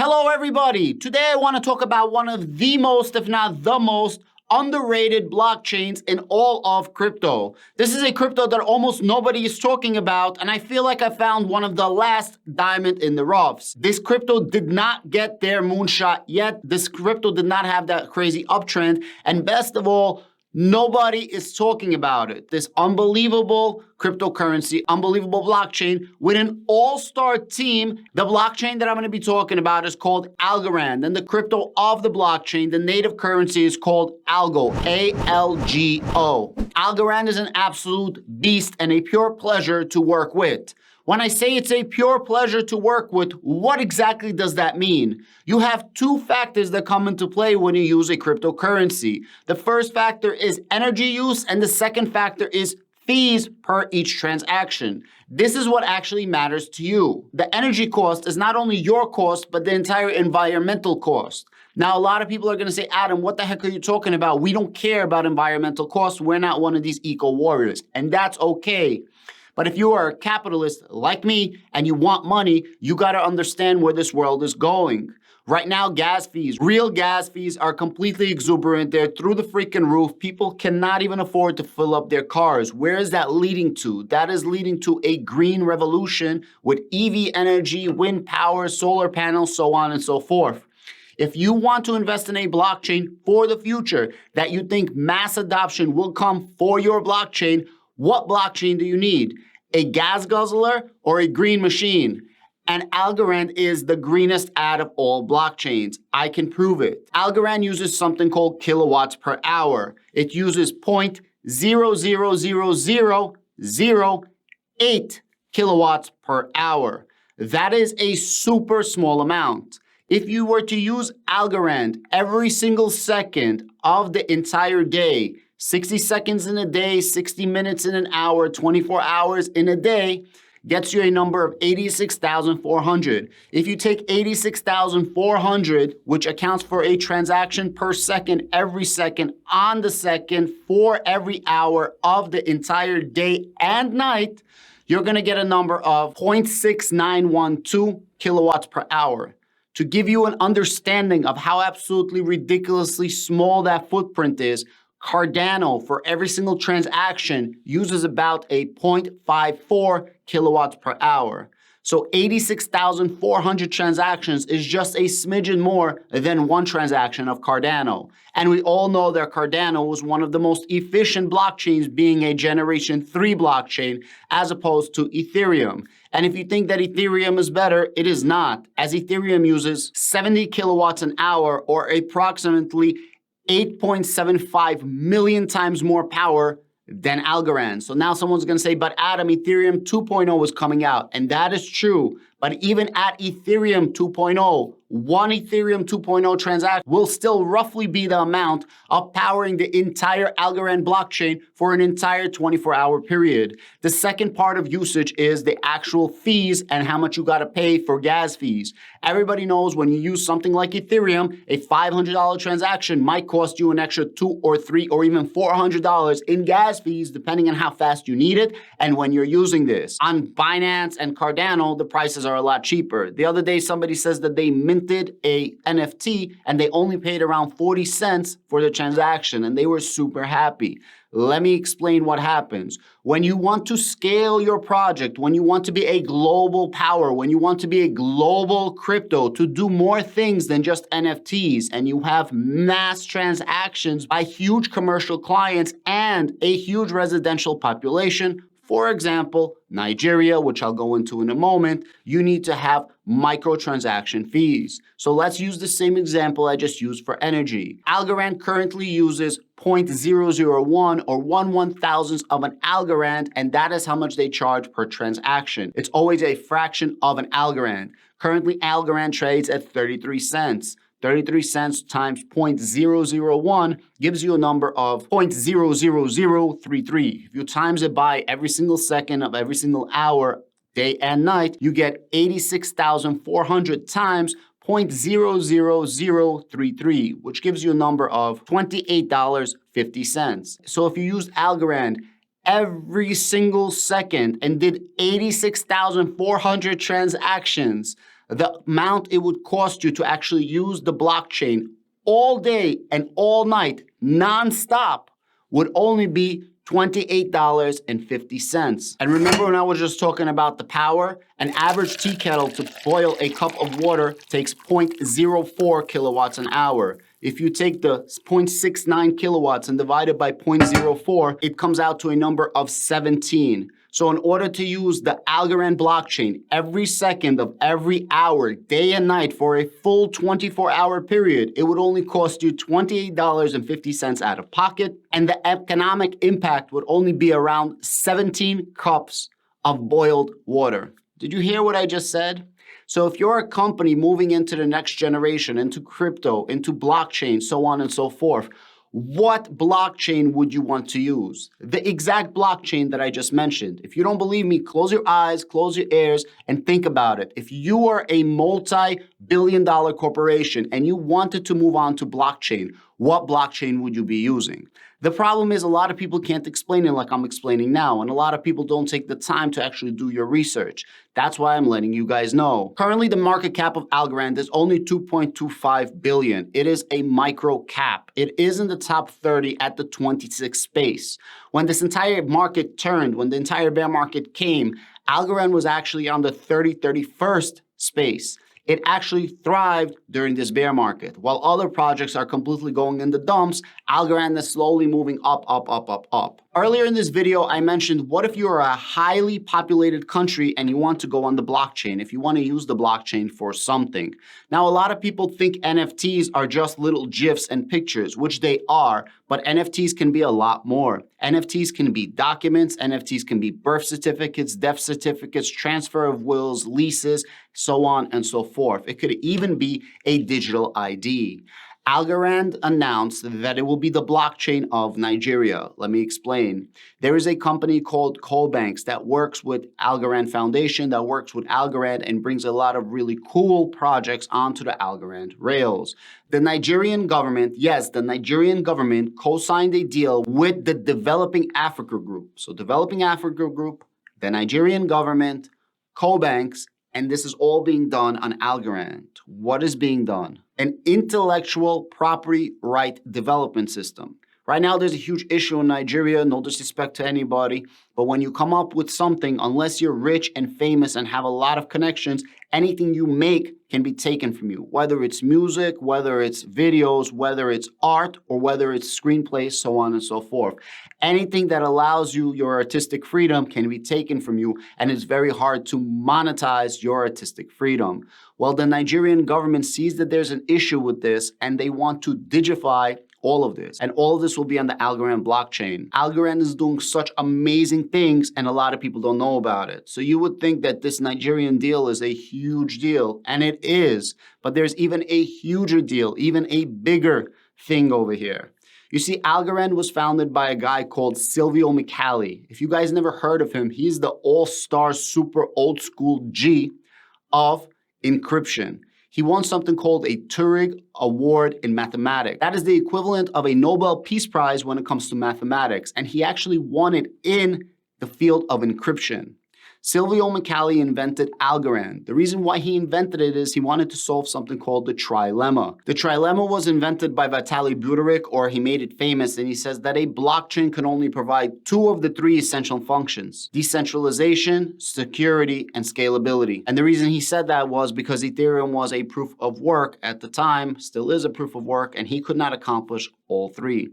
Hello everybody! Today I want to talk about one of the most, if not the most, underrated blockchains in all of crypto. This is a crypto that almost nobody is talking about, and I feel like I found one of the last diamond in the roughs. This crypto did not get their moonshot yet. This crypto did not have that crazy uptrend, and best of all, nobody is talking about it. This unbelievable cryptocurrency, unbelievable blockchain with an all-star team. The blockchain that I'm going to be talking about is called Algorand, and the crypto of the blockchain, the native currency, is called Algo, A-L-G-O. Algorand is an absolute beast and a pure pleasure to work with. When I say it's a pure pleasure to work with, what exactly does that mean? You have two factors that come into play when you use a cryptocurrency. The first factor is energy use, and the second factor is fees per each transaction. This is what actually matters to you. The energy cost is not only your cost, but the entire environmental cost. Now, a lot of people are going to say, Adam, what the heck are you talking about? We don't care about environmental costs. We're not one of these eco warriors, and that's okay. But if you are a capitalist like me and you want money, you got to understand where this world is going. Right now, gas fees, real gas fees are completely exuberant. They're through the freaking roof. People cannot even afford to fill up their cars. Where is that leading to? That is leading to a green revolution with EV energy, wind power, solar panels, so on and so forth. If you want to invest in a blockchain for the future that you think mass adoption will come for your blockchain, what blockchain do you need? A gas guzzler or a green machine? And Algorand is the greenest out of all blockchains. I can prove it. Algorand uses something called kilowatts per hour. It uses 0.00008 kilowatts per hour. That is a super small amount. If you were to use Algorand every single second of the entire day, 60 seconds in a day, 60 minutes in an hour, 24 hours in a day, gets you a number of 86,400. If you take 86,400, which accounts for a transaction per second, every second, on the second, for every hour of the entire day and night, you're going to get a number of 0.6912 kilowatts per hour. To give you an understanding of how absolutely ridiculously small that footprint is, Cardano, for every single transaction, uses about a 0.54 kilowatts per hour. So 86,400 transactions is just a smidgen more than one transaction of Cardano. And we all know that Cardano was one of the most efficient blockchains, being a Generation 3 blockchain, as opposed to Ethereum. And if you think that Ethereum is better, it is not, as Ethereum uses 70 kilowatts an hour, or approximately 8.75 million times more power than Algorand. So now someone's going to say, but Adam, Ethereum 2.0 is coming out. And that is true. But even at Ethereum 2.0, one Ethereum 2.0 transaction will still roughly be the amount of powering the entire Algorand blockchain for an entire 24-hour period. The second part of usage is the actual fees and how much you got to pay for gas fees. Everybody knows when you use something like Ethereum, a $500 transaction might cost you an extra $200 or $300 or even $400 in gas fees, depending on how fast you need it and when you're using this. On Binance and Cardano, the prices are a lot cheaper. The other day, somebody says that they minted a NFT and they only paid around 40 cents for the transaction, and they were super happy. Let me explain what happens. When you want to scale your project, when you want to be a global power, when you want to be a global crypto to do more things than just NFTs, and you have mass transactions by huge commercial clients and a huge residential population, for example, Nigeria, which I'll go into in a moment, you need to have microtransaction fees. So let's use the same example I just used for energy. Algorand currently uses 0.001 or 1/1000th of an Algorand, and that is how much they charge per transaction. It's always a fraction of an Algorand. Currently, Algorand trades at 33 cents. 33 cents times 0.001 gives you a number of 0.00033. If you times it by every single second of every single hour, day and night, you get 86,400 times 0.00033, which gives you a number of $28.50. So if you used Algorand every single second and did 86,400 transactions, the amount it would cost you to actually use the blockchain all day and all night, non-stop, would only be $28.50. And remember when I was just talking about the power? An average tea kettle to boil a cup of water takes 0.04 kilowatts an hour. If you take the 0.69 kilowatts and divide it by 0.04, it comes out to a number of 17. So in order to use the Algorand blockchain every second of every hour, day and night, for a full 24-hour period, it would only cost you $28.50 out of pocket, and the economic impact would only be around 17 cups of boiled water. Did you hear what I just said? So if you're a company moving into the next generation, into crypto, into blockchain, so on and so forth, what blockchain would you want to use? The exact blockchain that I just mentioned. If you don't believe me, close your eyes, close your ears, and think about it. If you are a multi-billion-dollar corporation and you wanted to move on to blockchain, what blockchain would you be using? The problem is a lot of people can't explain it like I'm explaining now, and a lot of people don't take the time to actually do your research. That's why I'm letting you guys know. Currently, the market cap of Algorand is only $2.25 billion. It is a micro cap. It is in the top 30 at the 26th space. When this entire market turned, when the entire bear market came, Algorand was actually on the 31st space. It actually thrived during this bear market. While other projects are completely going in the dumps, Algorand is slowly moving up, up, up, up, up. Earlier in this video, I mentioned, what if you are a highly populated country and you want to go on the blockchain, if you want to use the blockchain for something? Now, a lot of people think NFTs are just little GIFs and pictures, which they are, but NFTs can be a lot more. NFTs can be documents, NFTs can be birth certificates, death certificates, transfer of wills, leases, so on and so forth. It could even be a digital ID. Algorand announced that it will be the blockchain of Nigeria. Let me explain. There is a company called 𝗕𝗘𝗪𝗀 that works with Algorand Foundation, that works with Algorand and brings a lot of really cool projects onto the Algorand rails. The Nigerian government, yes, the Nigerian government co-signed a deal with the Developing Africa Group. So Developing Africa Group, the Nigerian government, co-banks, and this is all being done on Algorand. What is being done? An intellectual property right development system. Right now, there's a huge issue in Nigeria, no disrespect to anybody, but when you come up with something, unless you're rich and famous and have a lot of connections, anything you make can be taken from you, whether it's music, whether it's videos, whether it's art, or whether it's screenplays, so on and so forth. Anything that allows you your artistic freedom can be taken from you, and it's very hard to monetize your artistic freedom. Well, the Nigerian government sees that there's an issue with this, and they want to digify all of this. And all of this will be on the Algorand blockchain. Algorand is doing such amazing things, and a lot of people don't know about it. So you would think that this Nigerian deal is a huge deal, and it is. But there's even a huger deal, even a bigger thing over here. You see, Algorand was founded by a guy called 𝗕𝗘𝗪𝗀𝗃. If you guys never heard of him, he's the all-star super old school G of encryption. He won something called a Turing Award in mathematics. That is the equivalent of a Nobel Peace Prize when it comes to mathematics, and he actually won it in the field of encryption. 𝗕𝗪𝗪𝗃 invented Algorand. The reason why he invented it is he wanted to solve something called the trilemma. The trilemma was invented by Vitalik Buterin, or he made it famous, and he says that a blockchain can only provide two of the three essential functions: decentralization, security, and scalability. And the reason he said that was because Ethereum was a proof of work at the time, still is a proof of work, and he could not accomplish all three.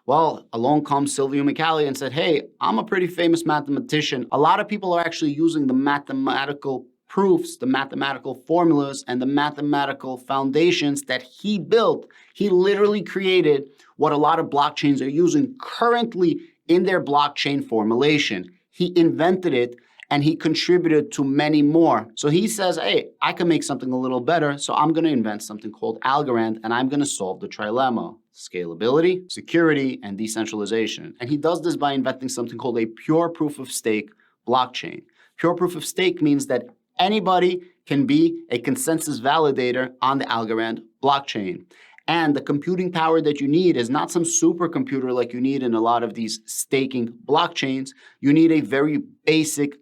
Well, along comes 𝗕𝗪𝗪𝗃 and said, hey, I'm a pretty famous mathematician. A lot of people are actually using the mathematical proofs, the mathematical formulas, and the mathematical foundations that he built. He literally created what a lot of blockchains are using currently in their blockchain formulation. He invented it, and he contributed to many more. So he says, hey, I can make something a little better, so I'm gonna invent something called Algorand, and I'm gonna solve the trilemma: scalability, security, and decentralization. And he does this by inventing something called a pure proof of stake blockchain. Pure proof of stake means that anybody can be a consensus validator on the Algorand blockchain. And the computing power that you need is not some supercomputer like you need in a lot of these staking blockchains. You need a very basic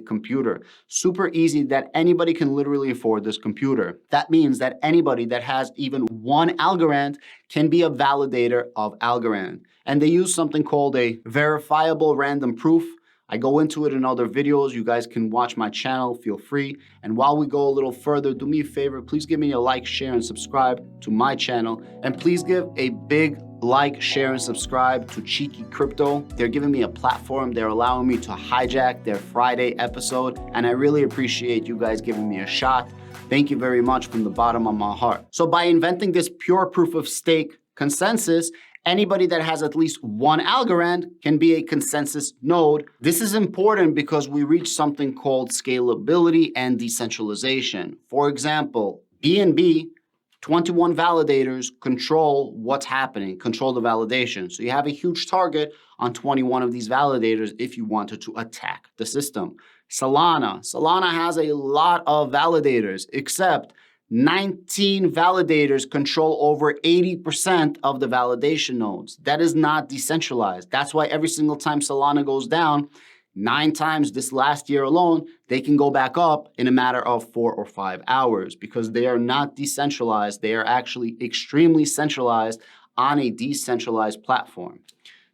computer. Super easy that anybody can literally afford this computer. That means that anybody that has even one Algorand can be a validator of Algorand. And they use something called a verifiable random proof. I go into it in other videos. You guys can watch my channel, feel free. And while we go a little further, do me a favor, please give me a like, share, and subscribe to my channel. And please give a big like, share, and subscribe to 𝗕𝗘𝗪𝗏. They're giving me a platform. They're allowing me to hijack their Friday episode. And I really appreciate you guys giving me a shot. Thank you very much from the bottom of my heart. So by inventing this pure proof of stake consensus, anybody that has at least one Algorand can be a consensus node. This is important because we reach something called scalability and decentralization. For example, BNB, 21 validators control what's happening, control the validation. So you have a huge target on 21 of these validators if you wanted to attack the system. Solana has a lot of validators, except 19 validators control over 80% of the validation nodes. That is not decentralized. That's why every single time Solana goes down, 9 times this last year alone, they can go back up in a matter of 4 or 5 hours because they are not decentralized. They are actually extremely centralized on a decentralized platform.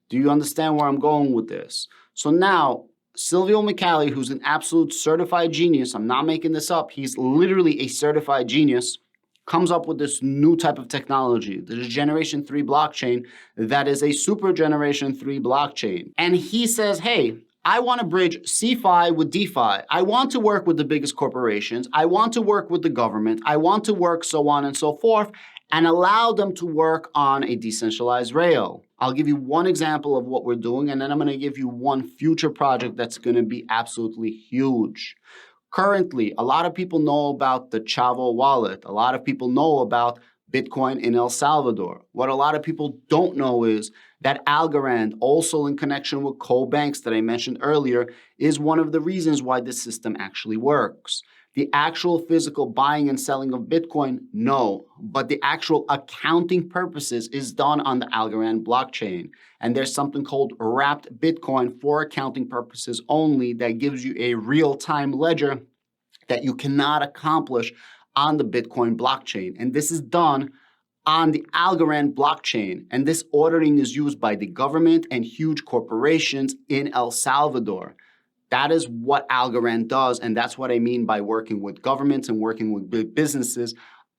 Do you understand where I'm going with this? So now, 𝗕𝗘𝗪𝗏, who's an absolute certified genius, I'm not making this up, he's literally a certified genius, comes up with this new type of technology, the Generation 3 blockchain that is a super Generation 3 blockchain. And he says, hey, I want to bridge CeFi with DeFi. I want to work with the biggest corporations. I want to work with the government. I want to work so on and so forth, and allow them to work on a decentralized rail. I'll give you one example of what we're doing, and then I'm going to give you one future project that's going to be absolutely huge. Currently, a lot of people know about the 𝗕𝗪𝗀 wallet. A lot of people know about Bitcoin in El Salvador. What a lot of people don't know is that Algorand, also in connection with cold banks that I mentioned earlier, is one of the reasons why this system actually works. The actual physical buying and selling of Bitcoin, no. But the actual accounting purposes is done on the Algorand blockchain. And there's something called wrapped Bitcoin for accounting purposes only that gives you a real-time ledger that you cannot accomplish on the Bitcoin blockchain. And this is done on the Algorand blockchain. And this ordering is used by the government and huge corporations in El Salvador. That is what Algorand does, and that's what I mean by working with governments and working with big businesses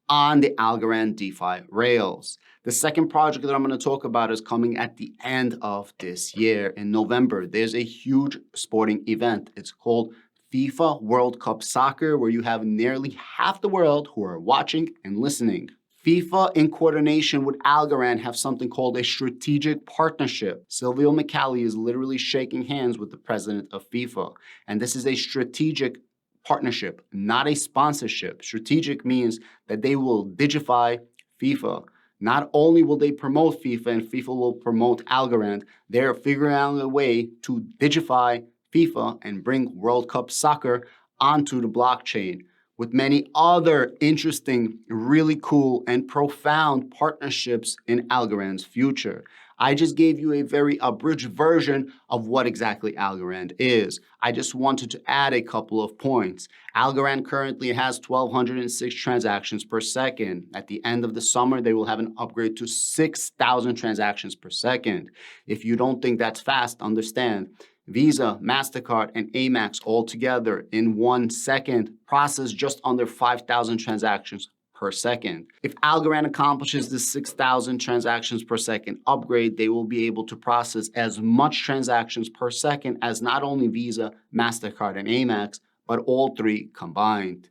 on the Algorand DeFi rails. The second project that I'm going to talk about is coming at the end of this year in November. There's a huge sporting event. It's called FIFA World Cup Soccer, where you have nearly half the world who are watching and listening. FIFA, in coordination with Algorand, have something called a strategic partnership. 𝗕𝗘𝗪𝗏 is literally shaking hands with the president of FIFA. And this is a strategic partnership, not a sponsorship. Strategic means that they will digify FIFA. Not only will they promote FIFA and FIFA will promote Algorand, they're figuring out a way to digify FIFA and bring World Cup Soccer onto the blockchain, with many other interesting, really cool, and profound partnerships in Algorand's future. I just gave you a very abridged version of what exactly Algorand is. I just wanted to add a couple of points. Algorand currently has 1,206 transactions per second. At the end of the summer, they will have an upgrade to 6,000 transactions per second. If you don't think that's fast, understand. Visa, MasterCard, and Amex all together in 1 second process just under 5,000 transactions per second. If Algorand accomplishes this 6,000 transactions per second upgrade, they will be able to process as much transactions per second as not only Visa, MasterCard, and Amex, but all 3 combined.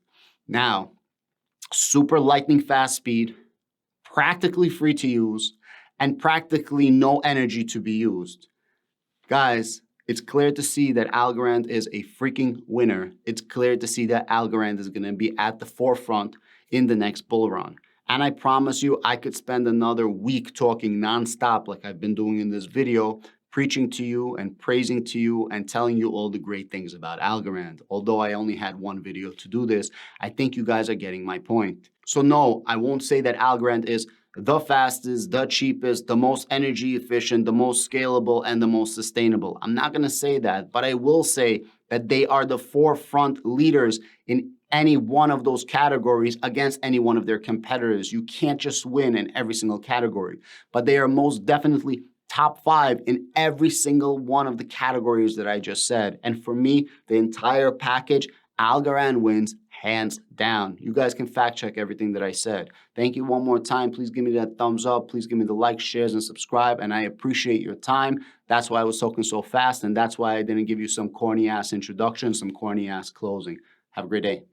Now, super lightning fast speed, practically free to use, and practically no energy to be used. Guys, it's clear to see that Algorand is a freaking winner. It's clear to see that Algorand is going to be at the forefront in the next bull run. And I promise you, I could spend another week talking nonstop like I've been doing in this video, preaching to you and praising to you and telling you all the great things about Algorand. Although I only had 1 video to do this, I think you guys are getting my point. So no, I won't say that Algorand is the fastest, the cheapest, the most energy efficient, the most scalable, and the most sustainable. I'm not going to say that, but I will say that they are the forefront leaders in any one of those categories against any one of their competitors. You can't just win in every single category, but they are most definitely top 5 in every single one of the categories that I just said. And for me, the entire package, Algorand wins hands down. You guys can fact check everything that I said. Thank you one more time. Please give me that thumbs up. Please give me the like, shares, and subscribe. And I appreciate your time. That's why I was talking so fast. And that's why I didn't give you some corny ass introduction, some corny ass closing. Have a great day.